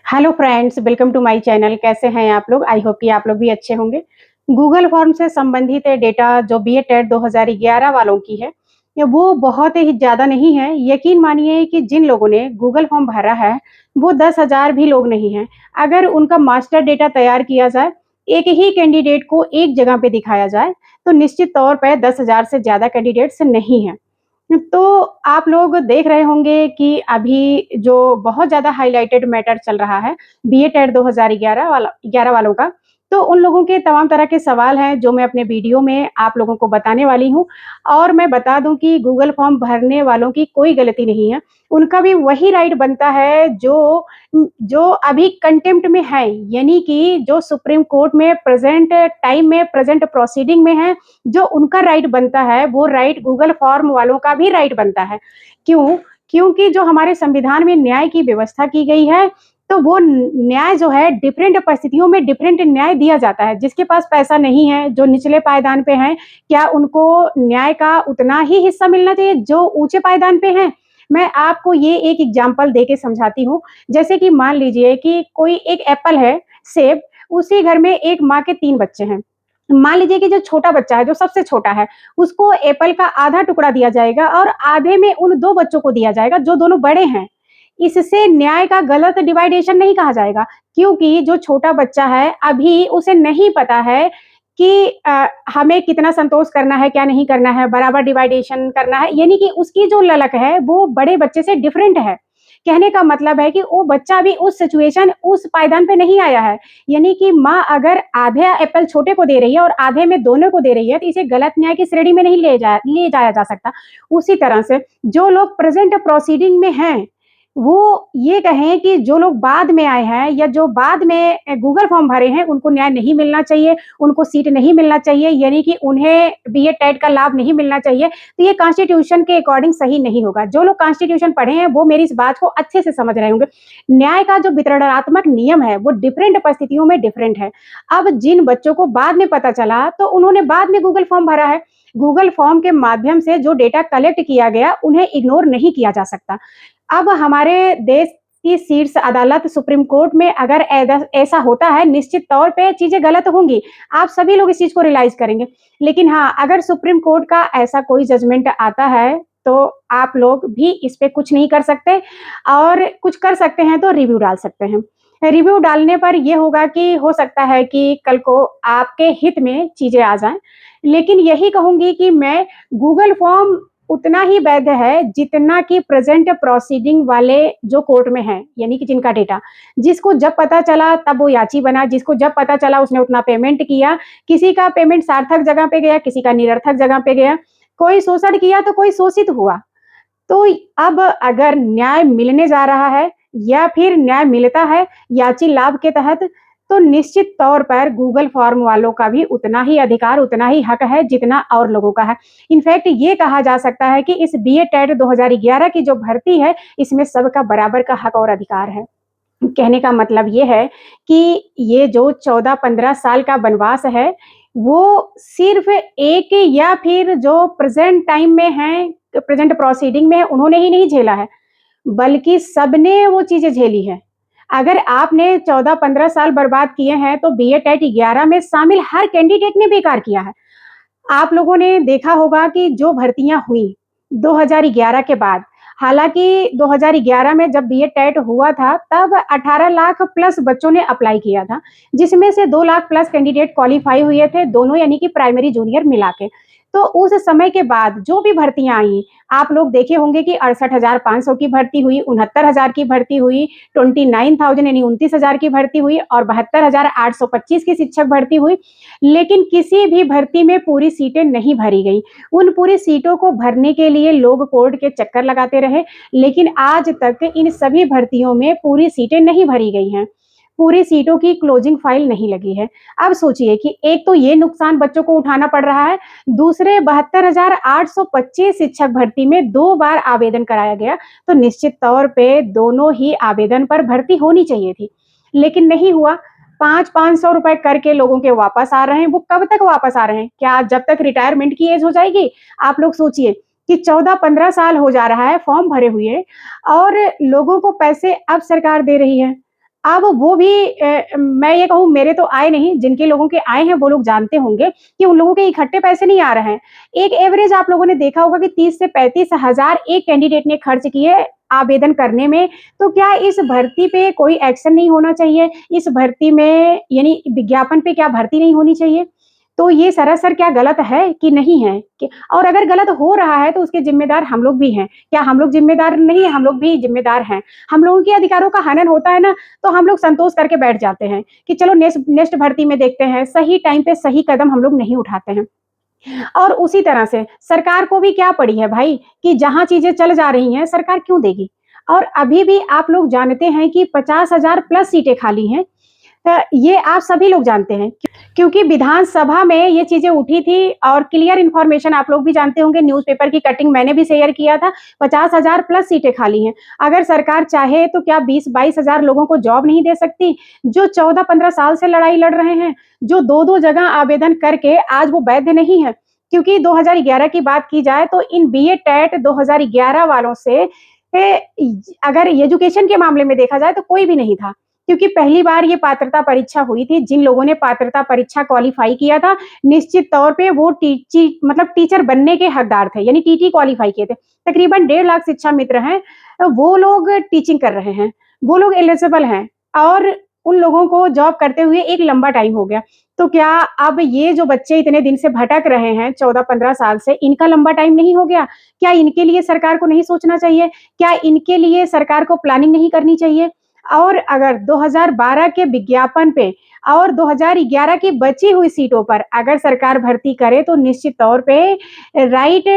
Hello friends, welcome to my channel. कैसे हैं आप लोग? आई होप कि आप लोग भी अच्छे होंगे। गूगल फॉर्म से संबंधित डेटा जो बीए टेट 2011 वालों की है, ये वो बहुत ही ज़्यादा नहीं है। यकीन मानिए कि जिन लोगों ने गूगल फॉर्म भरा है, वो 10,000 भी लोग नहीं हैं। अगर उनका मास्टर डेटा तैयार किया जाए, एक ही कैंडिडेट को एक जगह पे दिखाया जाए, तो निश्चित तौर पे 10,000 से ज़्यादा कैंडिडेट्स नहीं हैं। तो आप लोग देख रहे होंगे कि अभी जो बहुत ज़्यादा हाइलाइटेड मैटर चल रहा है, बीए टेट 2011 वालों का, तो उन लोगों के तमाम तरह के सवाल हैं, जो मैं अपने वीडियो में आप लोगों को बताने वाली हूँ। और मैं बता दूँ कि गूगल फॉर्म भरने वालों की कोई गलती नहीं है, उनका भी वही राइट बनता है जो अभी कंटेम्प्ट में है, यानी कि जो सुप्रीम कोर्ट में प्रेज़ेंट टाइम में प्रेज़ेंट प्रोसीडिंग में है, जो उनका राइट बनता है, वो राइट गूगल फॉर्म वालों का भी राइट बनता है। क्यों? क्योंकि जो हमारे संविधान में न्याय की व्यवस्था की गई है, तो वो न्याय जो है डिफरेंट परिस्थितियों में डिफरेंट न्याय दिया जाता है। जिसके पास पैसा नहीं है, जो निचले पायदान पे हैं, क्या उनको न्याय का उतना ही हिस्सा मिलना चाहिए जो ऊँचे पायदान पे हैं? मैं आपको ये एक एग्ज़ाम्पल देके समझाती हूँ। जैसे कि मान लीजिए कि कोई एक एप्पल है, सेब, उसी घर में एक माँ के 3 बच्चे हैं। मान लीजिए कि जो छोटा बच्चा है, जो सबसे छोटा है, उसको एप्पल का आधा टुकड़ा दिया जाएगा और आधे में उन 2 बच्चों को दिया जाएगा, जो दोनों बड़े हैं। इससे न्याय का गलत डिवाइडेशन नहीं कहा जाएगा, क्योंकि जो छोटा बच्चा है, अभी उसे नहीं पता है कि हमें कितना संतोष करना है, क्या नहीं करना है, बराबर डिवाइडेशन करना है, यानी कि उसकी जो ललक है, वो बड़े बच्चे से डिफरेंट है। कहने का मतलब है कि वो बच्चा अभी उस सिचुएशन, उस पायदान पे नहीं आया है। यानी कि माँ अगर आधे एप्पल छोटे को दे रही है और आधे में दोनों को दे रही है, तो इसे गलत न्याय की श्रेणी में नहीं ले जाया जा सकता। उसी तरह से जो लोग प्रेज़ेंट प्रोसीडिंग में हैं, वो ये कहें कि जो लोग बाद में आए हैं या जो बाद में गूगल फॉर्म भरे हैं, उनको न्याय नहीं मिलना चाहिए, उनको सीट नहीं मिलना चाहिए, यानी कि उन्हें बीए टेट का लाभ नहीं मिलना चाहिए, तो ये कॉन्स्टिट्यूशन के अकॉर्डिंग सही नहीं होगा। जो लोग कॉन्स्टिट्यूशन पढ़े हैं, वो मेरी इस बात को अच्छे से समझ रहे होंगे। न्याय का जो वितरणात्मक नियम है, वो डिफरेंट परिस्थितियों में डिफरेंट है। अब जिन बच्चों को बाद में पता चला, तो उन्होंने बाद में गूगल फॉर्म भरा है। गूगल फॉर्म के माध्यम से जो डेटा कलेक्ट किया गया, उन्हें इग्नोर नहीं किया जा सकता। अब हमारे देश की शीर्ष अदालत सुप्रीम कोर्ट में अगर ऐसा होता है, निश्चित तौर पे चीज़ें गलत होंगी। आप सभी लोग इस चीज़ को रियलाइज़ करेंगे। लेकिन हाँ, अगर सुप्रीम कोर्ट का ऐसा कोई जजमेंट आता है, तो आप लोग भी इस पे कुछ नहीं कर सकते, और कुछ कर सकते हैं तो रिव्यू डाल सकते हैं। रिव्यू डालने पर ये होगा कि हो सकता है कि कल को आपके हित में चीज़ें आ जाएँ। लेकिन यही कहूँगी कि मैं गूगल फॉर्म उतना ही वैध है, जितना कि प्रेज़ेंट प्रोसीडिंग वाले जो कोर्ट में हैं, यानी कि जिनका डेटा, जिसको जब पता चला तब वो याची बना, जिसको जब पता चला उसने उतना पेमेंट किया, किसी का पेमेंट सार्थक जगह पे गया, किसी का निरर्थक जगह पे गया, कोई शोषण किया तो कोई शोषित हुआ। तो अब अगर न्याय मिलने जा रहा है या फिर न्याय मिलता है याची लाभ के तहत, तो निश्चित तौर पर गूगल फॉर्म वालों का भी उतना ही अधिकार, उतना ही हक है, जितना और लोगों का है। इनफैक्ट ये कहा जा सकता है कि इस बीए टेट 2011 की जो भर्ती है, इसमें सबका बराबर का हक और अधिकार है। कहने का मतलब ये है कि ये जो 14-15 साल का वनवास है, वो सिर्फ़ एक या फिर जो प्रेज़ेंट टाइम में हैं, प्रेज़ेंट प्रोसीडिंग में उन्होंने ही नहीं झेला है, बल्कि सबने वो चीज़ें झेली हैं। अगर आपने 14-15 साल बर्बाद किए हैं, तो बीए टेट 11 में शामिल हर कैंडिडेट ने बेकार किया है। आप लोगों ने देखा होगा कि जो भर्तियाँ हुई 2011 के बाद, हालाँकि 2011 में जब बीए टेट हुआ था, तब 18 लाख प्लस बच्चों ने अप्लाई किया था, जिसमें से 2 लाख प्लस कैंडिडेट क्वालीफाई हुए थे, दोनों यानी कि प्राइमरी जूनियर मिला के। तो उस समय के बाद जो भी भर्तियाँ आई, आप लोग देखे होंगे कि 68,500 की भर्ती हुई, 69,000 की भर्ती हुई, 29,000 यानी 29,000 की भर्ती हुई और 72,825 की शिक्षक भर्ती हुई। लेकिन किसी भी भर्ती में पूरी सीटें नहीं भरी गई। उन पूरी सीटों को भरने के लिए लोग कोर्ट के चक्कर लगाते रहे, लेकिन आज तक इन सभी भर्तियों में पूरी सीटें नहीं भरी गई हैं। पूरी सीटों की क्लोजिंग फाइल नहीं लगी है। अब सोचिए कि एक तो ये नुकसान बच्चों को उठाना पड़ रहा है, दूसरे 72,825 शिक्षक भर्ती में 2 बार आवेदन कराया गया, तो निश्चित तौर पे दोनों ही आवेदन पर भर्ती होनी चाहिए थी, लेकिन नहीं हुआ। 5-500 रुपए करके लोगों के वापस आ रहे हैं, वो कब तक वापस आ रहे हैं? क्या जब तक रिटायरमेंट की एज हो जाएगी? आप लोग सोचिए कि 14-15 साल हो जा रहा है फॉर्म भरे हुए और लोगों को पैसे अब सरकार दे रही है। अब वो भी मैं ये कहूँ मेरे तो आए नहीं, जिनके लोगों के आए हैं वो लोग जानते होंगे कि उन लोगों के इकट्ठे पैसे नहीं आ रहे हैं। एक एवरेज आप लोगों ने देखा होगा कि 30 से 35 हज़ार एक कैंडिडेट ने खर्च किए आवेदन करने में, तो क्या इस भर्ती पे कोई एक्शन नहीं होना चाहिए? इस भर्ती में यानी विज्ञापन पे क्या भर्ती नहीं होनी चाहिए? तो ये सरासर क्या गलत है कि नहीं है? कि और अगर गलत हो रहा है तो उसके ज़िम्मेदार हम लोग भी हैं। क्या हम लोग ज़िम्मेदार नहीं हैं? हम लोग भी ज़िम्मेदार हैं। हम लोगों के अधिकारों का हनन होता है ना, तो हम लोग संतोष करके बैठ जाते हैं कि चलो नेक्स्ट नेक्स्ट भर्ती में देखते हैं, सही टाइम पे सही कदम हम लोग नहीं उठाते हैं। और उसी तरह से सरकार को भी क्या पड़ी है भाई कि जहाँ चीज़ें चल जा रही हैं, सरकार क्यों देगी? और अभी भी आप लोग जानते हैं कि 50,000 प्लस सीटें खाली हैं। ये आप सभी लोग जानते हैं क्योंकि विधानसभा में ये चीज़ें उठी थी और क्लियर इन्फॉर्मेशन आप लोग भी जानते होंगे, न्यूज़पेपर की कटिंग मैंने भी शेयर किया था, 50,000 प्लस सीटें खाली हैं। अगर सरकार चाहे तो क्या 20-22 हज़ार लोगों को जॉब नहीं दे सकती? जो 14-15 साल से लड़ाई लड़ रहे हैं, जो 2-2 जगह आवेदन करके आज वो वैध नहीं है। क्योंकि 2011 की बात की जाए तो इन बीए टेट 2011 वालों से अगर एजुकेशन के मामले में देखा जाए तो कोई भी नहीं था। क्योंकि पहली बार ये पात्रता परीक्षा हुई थी, जिन लोगों ने पात्रता परीक्षा क्वालीफाई किया था, निश्चित तौर पे वो मतलब टीचर बनने के हकदार थे, यानी टीटी क्वालीफाई किए थे। तकरीबन 1.5 लाख शिक्षा मित्र हैं, वो लोग टीचिंग कर रहे हैं, वो लोग एलिजिबल हैं और उन लोगों को जॉब करते हुए एक लंबा टाइम हो गया। तो क्या अब ये जो बच्चे इतने दिन से भटक रहे हैं 14-15 साल से, इनका लंबा टाइम नहीं हो गया? क्या इनके लिए सरकार को नहीं सोचना चाहिए? क्या इनके लिए सरकार को प्लानिंग नहीं करनी चाहिए? और अगर 2012 के विज्ञापन पे और 2011 की बची हुई सीटों पर अगर सरकार भर्ती करे तो निश्चित तौर पे राइट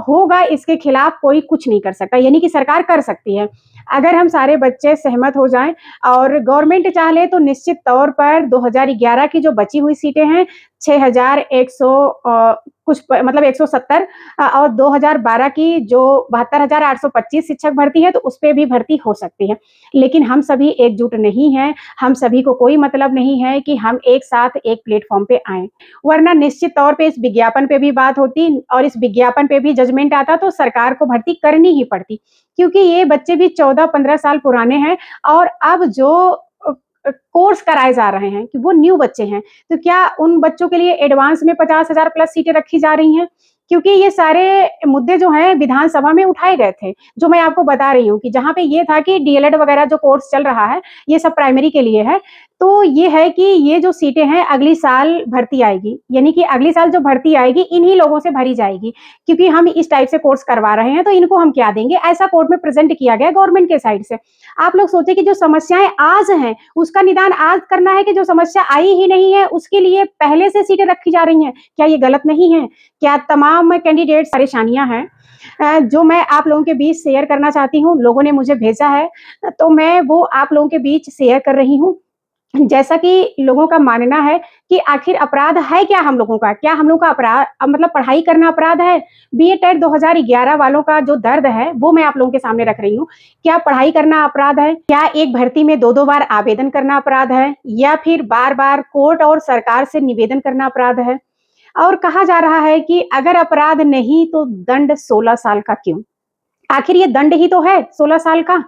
होगा, इसके खिलाफ कोई कुछ नहीं कर सकता, यानी कि सरकार कर सकती है। अगर हम सारे बच्चे सहमत हो जाएँ और गवर्नमेंट चाह ले तो निश्चित तौर पर 2011 की जो बची हुई सीटें हैं 6100 कुछ मतलब 170 और 2012 की जो 72,825 शिक्षक भर्ती है तो उस पे भी भर्ती हो सकती है। लेकिन हम सभी एकजुट नहीं हैं, हम सभी को कोई मतलब नहीं है कि हम एक साथ एक प्लेटफ़ॉर्म पे आएँ। वरना निश्चित तौर पे इस विज्ञापन पे भी बात होती और इस विज्ञापन पे भी जजमेंट आता तो सरकार को भर्ती करनी ही पड़ती। क्योंकि ये बच्चे भी 14-15 साल पुराने हैं और अब जो कोर्स कराए जा रहे हैं कि वो न्यू बच्चे हैं, तो क्या उन बच्चों के लिए एडवांस में 50,000 प्लस सीटें रखी जा रही हैं? क्योंकि ये सारे मुद्दे जो हैं विधानसभा में उठाए गए थे, जो मैं आपको बता रही हूँ कि जहाँ पे ये था कि डीएलएड वगैरह जो कोर्स चल रहा है, ये सब प्राइमरी के लिए है। तो ये है कि ये जो सीटें हैं अगली साल भर्ती आएगी, यानी कि अगली साल जो भर्ती आएगी इन्हीं लोगों से भरी जाएगी, क्योंकि हम इस टाइप से कोर्स करवा रहे हैं तो इनको हम क्या देंगे? ऐसा कोर्ट में प्रेज़ेंट किया गया गवर्नमेंट के साइड से। आप लोग सोचिए कि जो समस्याएँ आज हैं, उसका निदान आज करना है कि जो समस्या आई ही नहीं है, उसके लिए पहले से सीटें रखी जा रही हैं। क्या ये गलत नहीं है? क्या तमाम कैंडिडेट्स परेशानियाँ हैं जो मैं आप लोगों के बीच शेयर करना चाहती हूँ, लोगों ने मुझे भेजा है, तो मैं वो आप लोगों के बीच शेयर कर रही हूँ। जैसा कि लोगों का मानना है कि आखिर अपराध है क्या हम लोगों का? क्या हम लोग का मतलब पढ़ाई करना अपराध है? बीए टेट 2011 वालों का जो दर्द है, वो मैं आप लोगों के सामने रख रही हूँ। क्या पढ़ाई करना अपराध है? क्या एक भर्ती में 2-2 बार आवेदन करना अपराध है? या फिर बार-बार कोर्ट और सरकार से निवेदन करना अपराध है? और कहा जा रहा है कि अगर अपराध नहीं तो दंड 16 साल का क्यों? आखिर ये दंड ही तो है 16 साल का।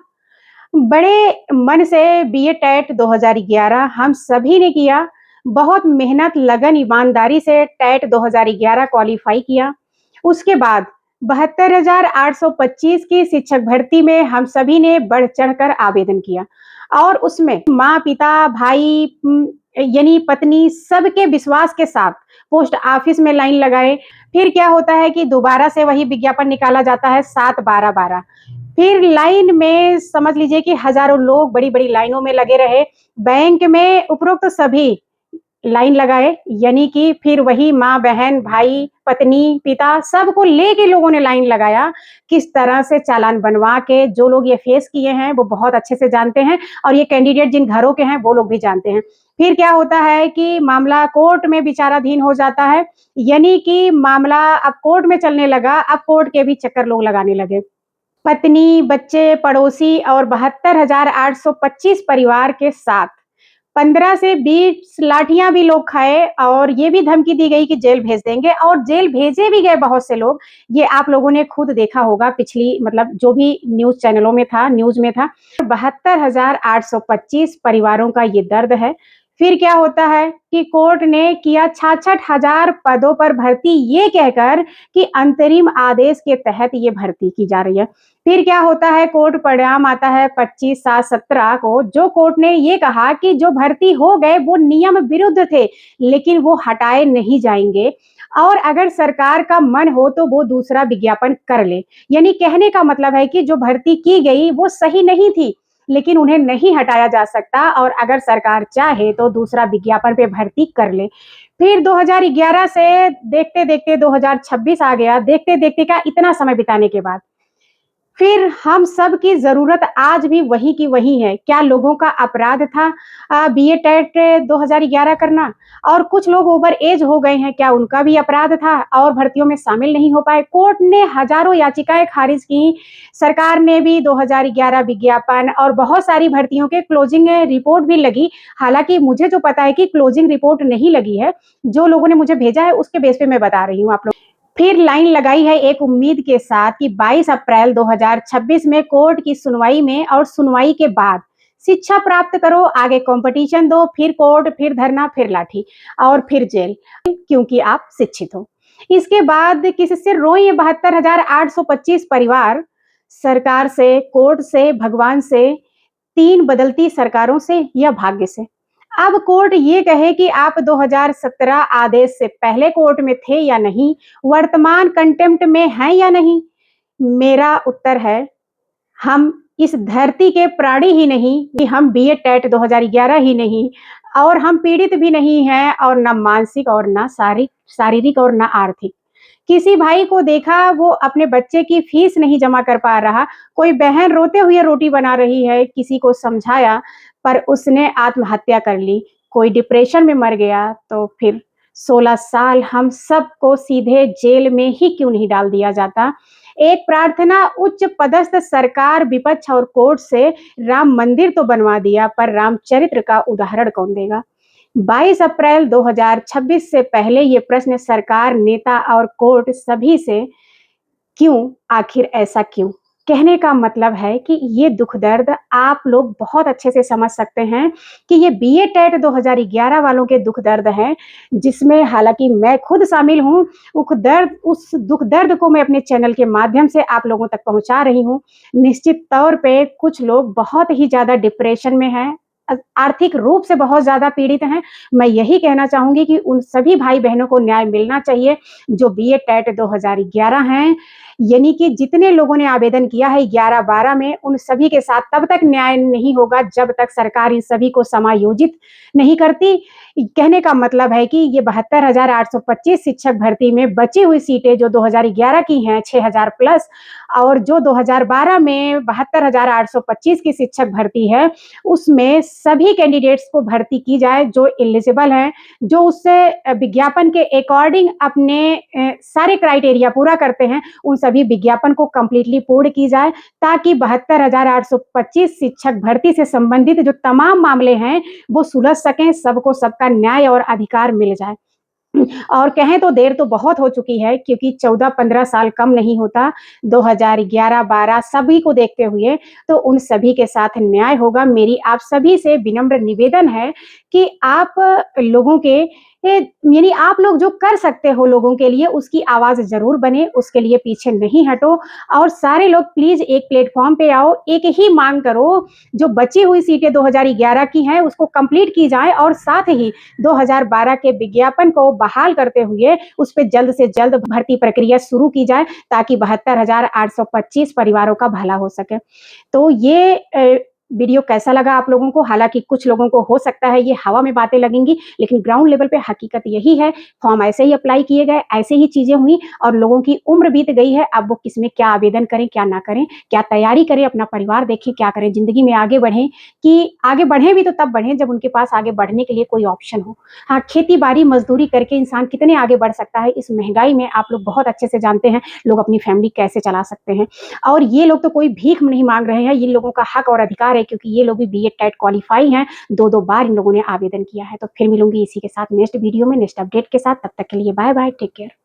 बड़े मन से बीए टेट 2011 हम सभी ने किया। बहुत मेहनत, लगन, ईमानदारी से टेट 2011 क्वालीफाई किया। उसके बाद 72,825 की शिक्षक भर्ती में हम सभी ने बढ़-चढ़ कर आवेदन किया और उसमें माँ-पिता, भाई यानी पत्नी सबके विश्वास के साथ पोस्ट ऑफिस में लाइन लगाए। फिर क्या होता है कि दोबारा से वही विज्ञापन निकाला जाता है 7-12-12 फिर लाइन में समझ लीजिए कि हज़ारों लोग बड़ी-बड़ी लाइनों में लगे रहे। बैंक में उपरोक्त सभी लाइन लगाए, यानी कि फिर वही माँ, बहन, भाई, पत्नी, पिता सबको लेके लोगों ने लाइन लगाया। किस तरह से चालान बनवा के जो लोग ये फेस किए हैं, वो बहुत अच्छे से जानते हैं और ये कैंडिडेट जिन घरों के हैं, वो लोग भी जानते हैं। फिर क्या होता है कि मामला कोर्ट में विचाराधीन हो जाता है, यानी कि मामला अब कोर्ट में चलने लगा, अब कोर्ट के भी चक्कर लोग लगाने लगे। पत्नी, बच्चे, पड़ोसी और 72,825 परिवार के साथ 15 से 20 लाठियाँ भी लोग खाए और ये भी धमकी दी गई कि जेल भेज देंगे और जेल भेजे भी गए बहुत से लोग। ये आप लोगों ने खुद देखा होगा पिछली मतलब जो भी न्यूज़ चैनलों में था, न्यूज़ में था। 72,825 परिवारों का ये दर्द है। फिर क्या होता है कि कोर्ट ने किया 66,000 पदों पर भर्ती ये कहकर कि अंतरिम आदेश के तहत ये भर्ती की जा रही है। फिर क्या होता है कोर्ट परिणाम आता है 25/7/17 को जो कोर्ट ने ये कहा कि जो भर्ती हो गए वो नियम विरुद्ध थे, लेकिन वो हटाए नहीं जाएँगे और अगर सरकार का मन हो तो वो दूसरा विज्ञापन कर ले। यानी कहने का मतलब है कि जो भर्ती की गई वो सही नहीं थी, लेकिन उन्हें नहीं हटाया जा सकता और अगर सरकार चाहे तो दूसरा विज्ञापन पे भर्ती कर ले। फिर 2011 से देखते-देखते 2026 आ गया, देखते-देखते क्या इतना समय बिताने के बाद फिर हम सब की ज़रूरत आज भी वही की वही है। क्या लोगों का अपराध था बीए टेट 2011 करना? और कुछ लोग ओवर एज हो गए हैं, क्या उनका भी अपराध था और भर्तियों में शामिल नहीं हो पाए? कोर्ट ने हज़ारों याचिकाएँ खारिज की, सरकार ने भी 2011 विज्ञापन और बहुत सारी भर्तियों के क्लोजिंग रिपोर्ट भी लगी। हालाँकि मुझे जो पता है कि क्लोजिंग रिपोर्ट नहीं लगी है, जो लोगों ने मुझे भेजा है उसके बेस पे मैं बता रही हूँ आप लोग फिर लाइन लगाई है एक उम्मीद के साथ कि 22 अप्रैल 2026 में कोर्ट की सुनवाई में और सुनवाई के बाद शिक्षा प्राप्त करो, आगे कॉम्पिटिशन दो, फिर कोर्ट, फिर धरना, फिर लाठी और फिर जेल, क्योंकि आप शिक्षित हो। इसके बाद किससे रोए 72,825 परिवार सरकार से, कोर्ट से, भगवान से, 3 बदलती सरकारों से या भाग्य से। अब कोर्ट ये कहे कि आप 2017 आदेश से पहले कोर्ट में थे या नहीं, वर्तमान कंटेम्प्ट में हैं या नहीं? मेरा उत्तर है, हम इस धरती के प्राणी ही नहीं, कि हम बीए टेट 2011 ही नहीं और हम पीड़ित भी नहीं हैं और ना मानसिक और ना शारीरिक और ना आर्थिक। किसी भाई को देखा वो अपने बच्चे की फीस नहीं जमा कर पा रहा, कोई बहन रोते हुए रोटी बना रही है, किसी को समझाया पर उसने आत्महत्या कर ली, कोई डिप्रेशन में मर गया तो फिर 16 साल हम सबको सीधे जेल में ही क्यों नहीं डाल दिया जाता? एक प्रार्थना उच्च पदस्थ सरकार, विपक्ष और कोर्ट से राम मंदिर तो बनवा दिया पर रामचरित्र का उदाहरण कौन देगा? 22 अप्रैल 2026 से पहले ये प्रश्न सरकार, नेता और कोर्ट सभी से क्यों, आखिर ऐसा क्यों? कहने का मतलब है कि ये दुःख दर्द आप लोग बहुत अच्छे से समझ सकते हैं कि ये बीए टेट 2011 वालों के दुःख दर्द हैं, जिसमें हालाँकि मैं खुद शामिल हूँ। उस दुःख दर्द को मैं अपने चैनल के माध्यम से आप लोगों तक पहुँचा रही हूँ। निश्चित तौर पे कुछ लोग बहुत ही ज़्यादा डिप्रेशन में हैं, आर्थिक रूप से बहुत ज़्यादा पीड़ित हैं। मैं यही कहना चाहूँगी कि उन सभी भाई-बहनों को न्याय मिलना चाहिए, जो बीए टेट 2011 हैं, यानी कि जितने लोगों ने आवेदन किया है 11-12 में, उन सभी के साथ तब तक न्याय नहीं होगा जब तक सरकार इन सभी को समायोजित नहीं करती। कहने का मतलब है कि ये 72,825 शिक्षक भर्ती में बची हुई सीटें जो 2011 की हैं 6,000 प्लस और जो 2012 में 72,825 की शिक्षक भर्ती है, उसमें सभी कैंडिडेट्स को भर्ती की जाए जो एलिजिबल हैं, जो उससे विज्ञापन के अकॉर्डिंग अपने सारे क्राइटेरिया पूरा करते हैं, उन सभी विज्ञापन को कंप्लीटली पूर्ण की जाए ताकि 72,825 शिक्षक भर्ती से संबंधित जो तमाम मामले हैं, वो सुलझ सकें, सबको सबका न्याय और अधिकार मिल जाए। और कहें तो देर तो बहुत हो चुकी है क्योंकि 14-15 साल कम नहीं होता, 2011-12 सभी को देखते हुए, तो उन सभी के साथ न्याय होगा। मेरी आप सभी से विनम्र निवेदन है कि आप लोगों के यानी आप लोग जो कर सकते हो लोगों के लिए उसकी आवाज़ ज़रूर बने, उसके लिए पीछे नहीं हटो और सारे लोग प्लीज़ एक प्लेटफ़ॉर्म पे आओ, एक ही माँग करो, जो बची हुई सीटें 2011 की हैं, उसको कंप्लीट की जाए और साथ ही 2012 के विज्ञापन को बहाल करते हुए उस पे जल्द से जल्द भर्ती प्रक्रिया शुरू की जाए ताकि 72,825 परिवारों का भला हो सके। तो ये वीडियो कैसा लगा आप लोगों को? हालाँकि कुछ लोगों को हो सकता है ये हवा में बातें लगेंगी, लेकिन ग्राउंड लेवल पे हकीकत यही है, फॉर्म ऐसे ही अप्लाई किए गए, ऐसे ही चीज़ें हुई और लोगों की उम्र बीत गई है, अब वो किसमें क्या आवेदन करें, क्या ना करें, क्या तैयारी करें, अपना परिवार देखें, क्या करें, ज़िंदगी में आगे बढ़ें कि आगे बढ़ें भी तो तब बढ़ें जब उनके पास आगे बढ़ने के लिए कोई ऑप्शन हो। हाँ, खेती-बाड़ी, मज़दूरी करके इंसान कितने आगे बढ़ सकता है, इस महँगाई में आप लोग बहुत अच्छे से जानते हैं, लोग अपनी फैमिली कैसे चला सकते हैं और ये लोग तो कोई भीख नहीं माँग रहे हैं, ये लोगों का हक और अधिकार रहे क्योंकि ये लोग भी बीएड टेट क्वालीफाई हैं, 2-2 बार इन लोगों ने आवेदन किया है। तो फिर मिलूँगी इसी के साथ नेक्स्ट वीडियो में, नेक्स्ट अपडेट के साथ। तब तक के लिए बाय-बाय, टेक केयर।